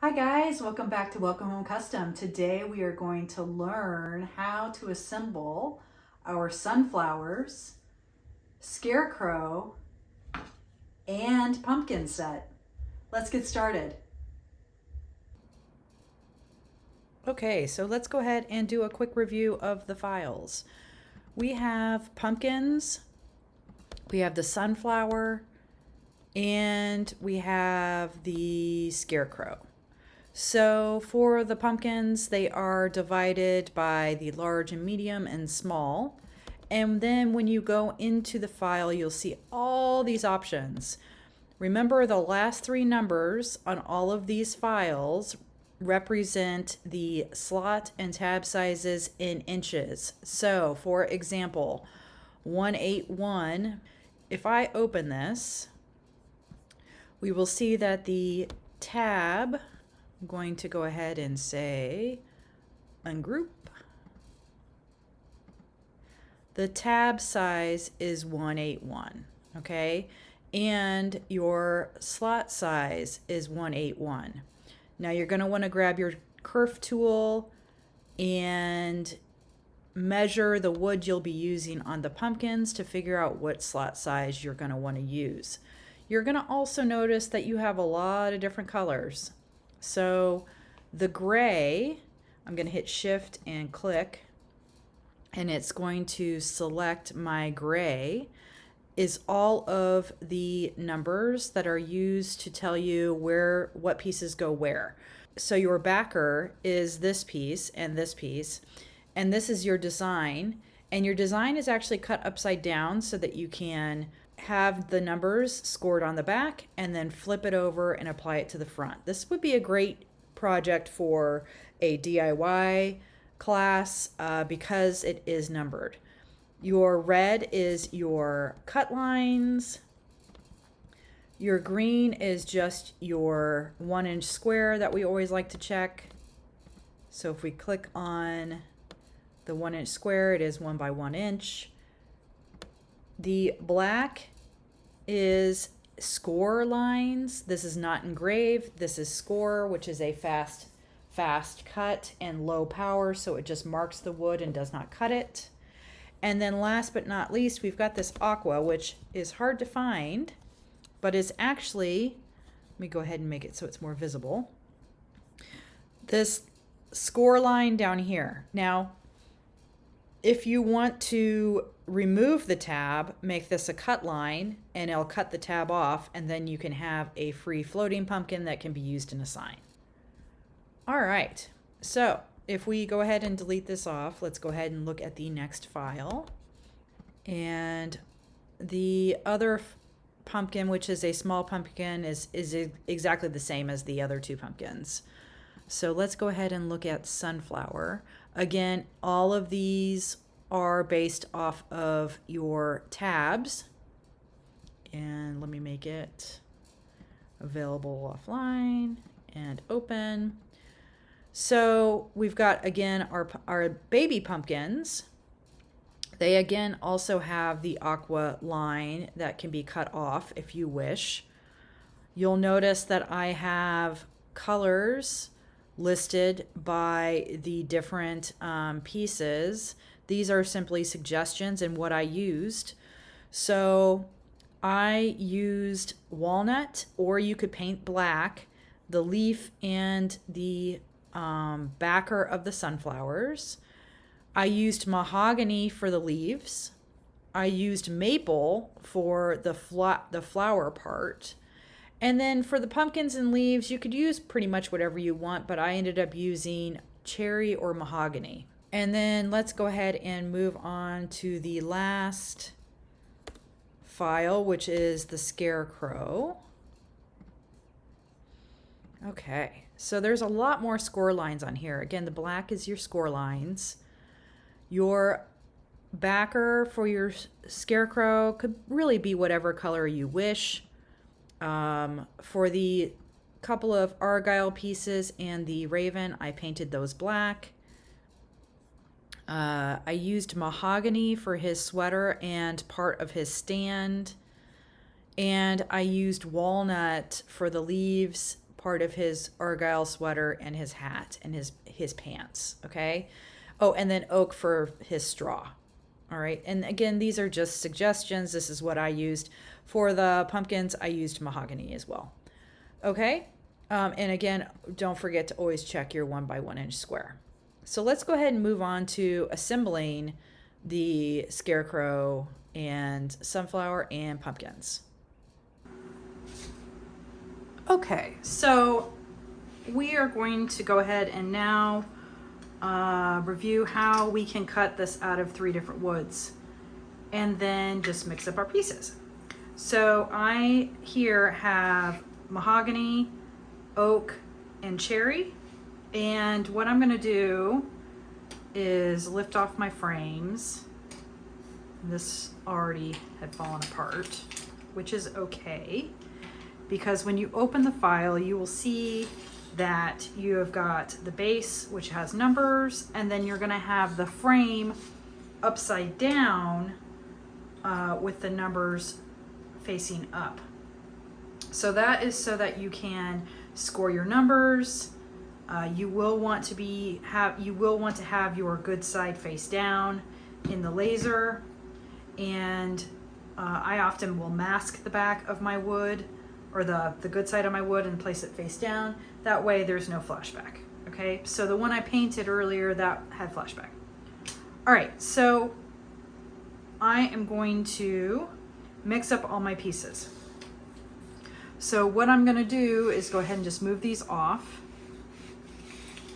Hi guys, welcome back to Welcome Home Custom. Today we are going to learn how to assemble our sunflowers, scarecrow, and pumpkin set. Let's get started. Okay, so let's go ahead and do a quick review of the files. We have pumpkins, we have the sunflower, and we have the scarecrow. So for the pumpkins, they are divided by the large and medium and small. And then when you go into the file, you'll see all these options. Remember, the last three numbers on all of these files represent the slot and tab sizes in inches. So for example, 181, if I open this, we will see that the tab, I'm going to go ahead and say ungroup. The tab size is 181, okay? And your slot size is 181. Now you're going to want to grab your kerf tool and measure the wood you'll be using on the pumpkins to figure out what slot size you're going to want to use. You're going to also notice that you have a lot of different colors. So the gray, I'm going to hit shift and click, and it's going to select my gray, is all of the numbers that are used to tell you what pieces go where. So your backer is this piece, and this is your design. And your design is actually cut upside down so that you can have the numbers scored on the back and then flip it over and apply it to the front. This would be a great project for a DIY class because it is numbered. Your red is your cut lines. Your green is just your 1-inch square that we always like to check. So if we click on the 1-inch square, it is 1 by 1 inch. The black is score lines. This is not engraved. This is score, which is a fast cut and low power, so it just marks the wood and does not cut it. And then last but not least, we've got this aqua, which is hard to find, but is actually, let me go ahead and make it so it's more visible. This score line down here. Now, if you want to remove the tab, make this a cut line, and it'll cut the tab off, and then you can have a free floating pumpkin that can be used in a sign. All right, so if we go ahead and delete this off, let's go ahead and look at the next file. And the other pumpkin, which is a small pumpkin, is exactly the same as the other two pumpkins. So let's go ahead and look at sunflower. Again, all of these are based off of your tabs. And let me make it available offline and open. So we've got, again, our baby pumpkins. They, again, also have the aqua line that can be cut off if you wish. You'll notice that I have colors listed by the different pieces. These are simply suggestions and what I used. So I used walnut, or you could paint black, the leaf and the backer of the sunflowers. I used mahogany for the leaves. I used maple for the flower part. And then for the pumpkins and leaves, you could use pretty much whatever you want, but I ended up using cherry or mahogany. And then let's go ahead and move on to the last file, which is the scarecrow. Okay, so there's a lot more score lines on here. Again, the black is your score lines. Your backer for your scarecrow could really be whatever color you wish. For the couple of argyle pieces and the raven, I painted those black. I used mahogany for his sweater and part of his stand. And I used walnut for the leaves, part of his Argyle sweater and his hat and his pants, okay? Oh, and then oak for his straw. All right, and again, these are just suggestions. This is what I used. For the pumpkins, I used mahogany as well. Okay, and again, don't forget to always check your 1 by 1 inch square. So let's go ahead and move on to assembling the scarecrow and sunflower and pumpkins. Okay, so we are going to go ahead and now review how we can cut this out of 3 different woods and then just mix up our pieces. So I here have mahogany, oak, and cherry. And what I'm going to do is lift off my frames. This already had fallen apart, which is okay, because when you open the file, you will see that you have got the base, which has numbers, and then you're going to have the frame upside down with the numbers facing up. So that is so that you can score your numbers. You will want to have your good side face down in the laser, and I often will mask the back of my wood, or the good side of my wood, and place it face down. That way there's no flashback. Okay, so the one I painted earlier, that had flashback. All right, so I am going to mix up all my pieces. So what I'm going to do is go ahead and just move these off.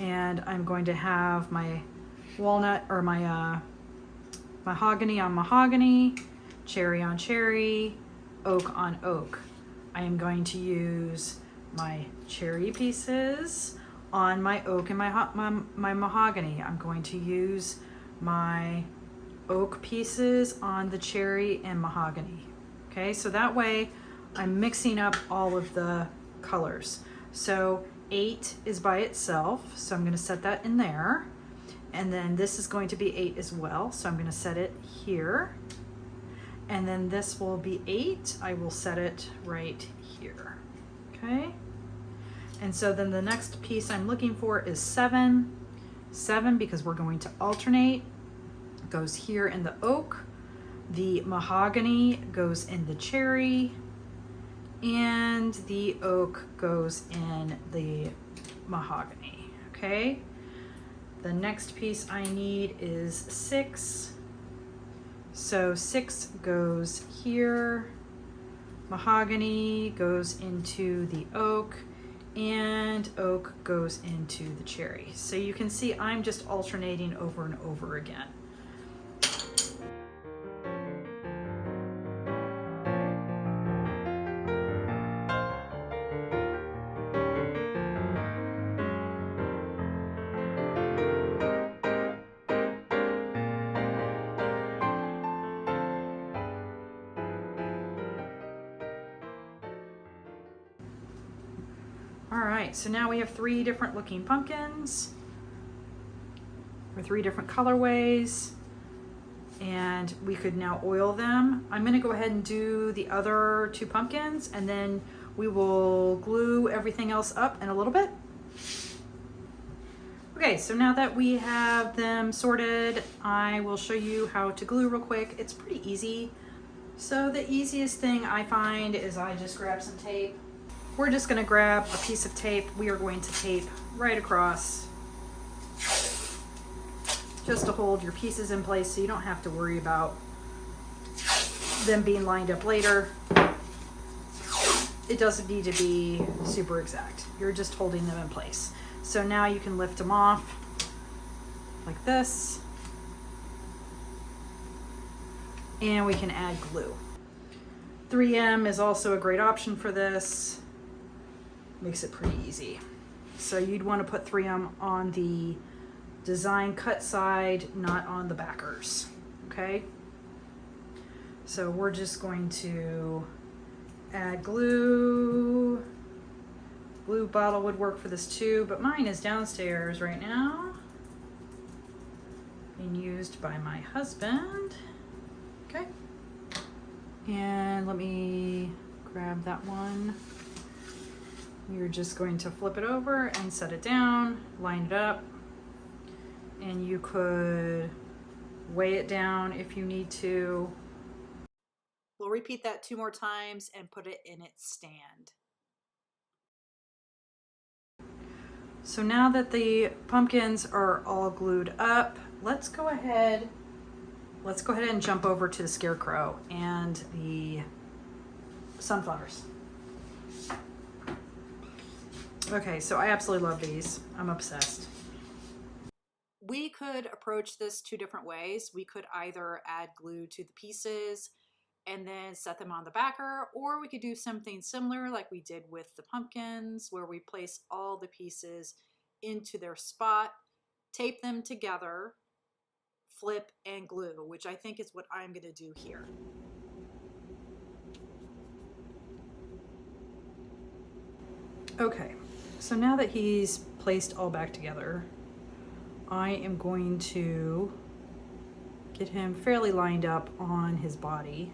And I'm going to have my walnut, or my mahogany on mahogany, cherry on cherry, oak on oak. I am going to use my cherry pieces on my oak and my mahogany. I'm going to use my oak pieces on the cherry and mahogany. Okay, so that way I'm mixing up all of the colors. So 8 is by itself, so I'm going to set that in there. And then this is going to be 8 as well, so I'm going to set it here. And then this will be 8. I will set it right here. Okay? And so then the next piece I'm looking for is 7. 7, because we're going to alternate, goes here in the oak. The mahogany goes in the cherry. And the oak goes in the mahogany. Okay? The next piece I need is 6. So 6 goes here. Mahogany goes into the oak, and oak goes into the cherry. So you can see I'm just alternating over and over again. All right, so now we have 3 different looking pumpkins, or 3 different colorways, and we could now oil them. I'm gonna go ahead and do the other 2 pumpkins, and then we will glue everything else up in a little bit. Okay, so now that we have them sorted, I will show you how to glue real quick. It's pretty easy. So the easiest thing I find is I just grab some tape. We're just going to grab a piece of tape. We are going to tape right across, just to hold your pieces in place so you don't have to worry about them being lined up later. It doesn't need to be super exact. You're just holding them in place. So now you can lift them off like this, and we can add glue. 3M is also a great option for this. Makes it pretty easy. So you'd want to put 3M on the design cut side, not on the backers. Okay? So we're just going to add glue. Glue bottle would work for this too, but mine is downstairs right now, being used by my husband. Okay. And let me grab that one. You're just going to flip it over and set it down, line it up, and you could weigh it down if you need to. We'll repeat that 2 more times and put it in its stand. So now that the pumpkins are all glued up, let's go ahead and jump over to the Scarecrow and the sunflowers. Okay, so I absolutely love these. I'm obsessed. We could approach this 2 different ways. We could either add glue to the pieces and then set them on the backer, or we could do something similar like we did with the pumpkins, where we place all the pieces into their spot, tape them together, flip and glue, which I think is what I'm going to do here. Okay, so now that he's placed all back together, I am going to get him fairly lined up on his body.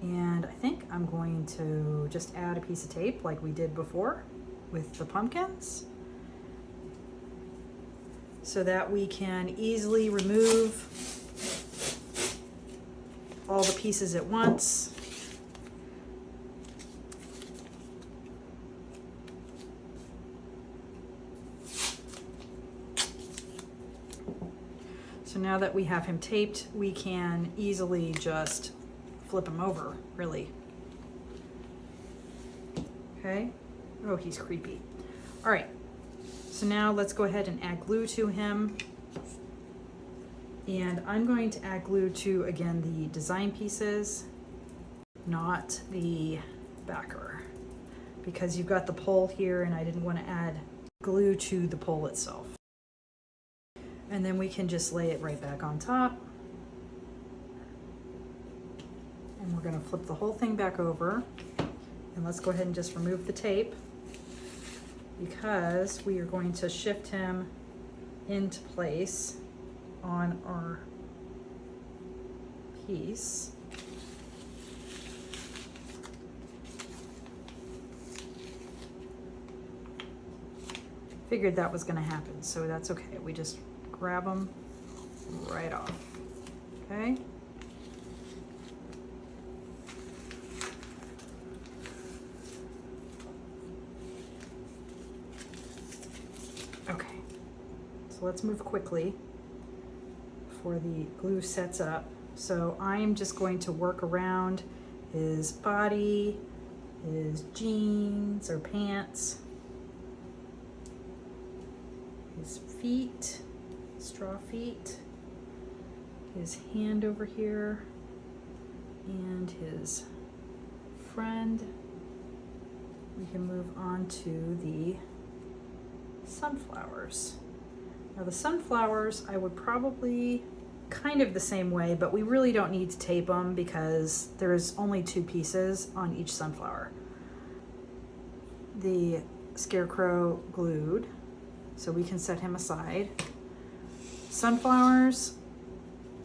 And I think I'm going to just add a piece of tape like we did before with the pumpkins, so that we can easily remove all the pieces at once. So now that we have him taped, we can easily just flip him over, really. Okay. Oh, he's creepy. All right. So now let's go ahead and add glue to him. And I'm going to add glue to, again, the design pieces, not the backer, because you've got the pole here and I didn't want to add glue to the pole itself. And then we can just lay it right back on top. And we're going to flip the whole thing back over. And let's go ahead and just remove the tape, because we are going to shift him into place on our piece. Figured that was going to happen, so that's okay. We just grab them right off. Okay. Okay. So let's move quickly before the glue sets up. So I am just going to work around his body, his jeans or pants, his feet, straw feet, his hand over here, and his friend. We can move on to the sunflowers. Now the sunflowers, I would probably kind of the same way, but we really don't need to tape them because there's only 2 pieces on each sunflower. The Scarecrow glued, so we can set him aside. Sunflowers,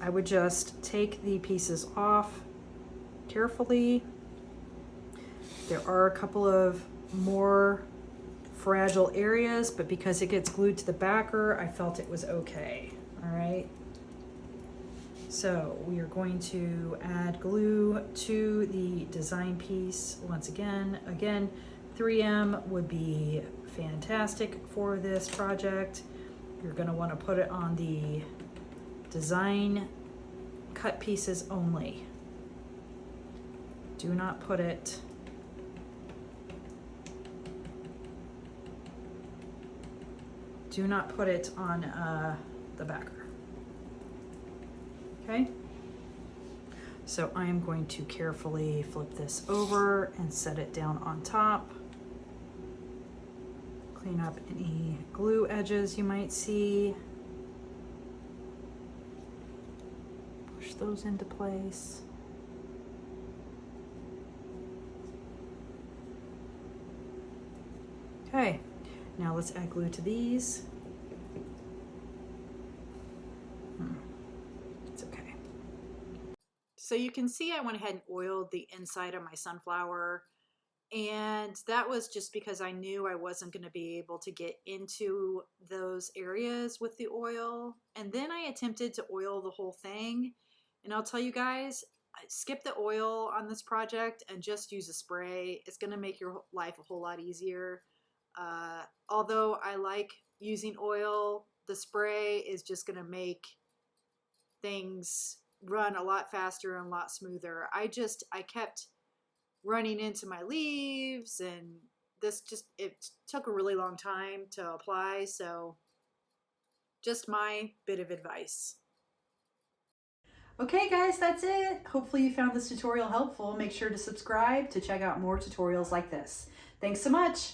I would just take the pieces off carefully. There are a couple of more fragile areas, but because it gets glued to the backer, I felt it was okay. All right. So we are going to add glue to the design piece once again. Again, 3M would be fantastic for this project. You're going to want to put it on the design cut pieces only. Do not put it on the backer. Okay, so I am going to carefully flip this over and set it down on top. Clean up any glue edges you might see. Push those into place. Okay, now let's add glue to these. It's okay. So you can see I went ahead and oiled the inside of my sunflower And that was just because I knew I wasn't going to be able to get into those areas with the oil. And then I attempted to oil the whole thing. And I'll tell you guys, skip the oil on this project and just use a spray. It's going to make your life a whole lot easier. Although I like using oil, the spray is just going to make things run a lot faster and a lot smoother. I kept running into my leaves, and it took a really long time to apply. So just my bit of advice. Okay guys, that's it. Hopefully you found this tutorial helpful. Make sure to subscribe to check out more tutorials like this. Thanks so much.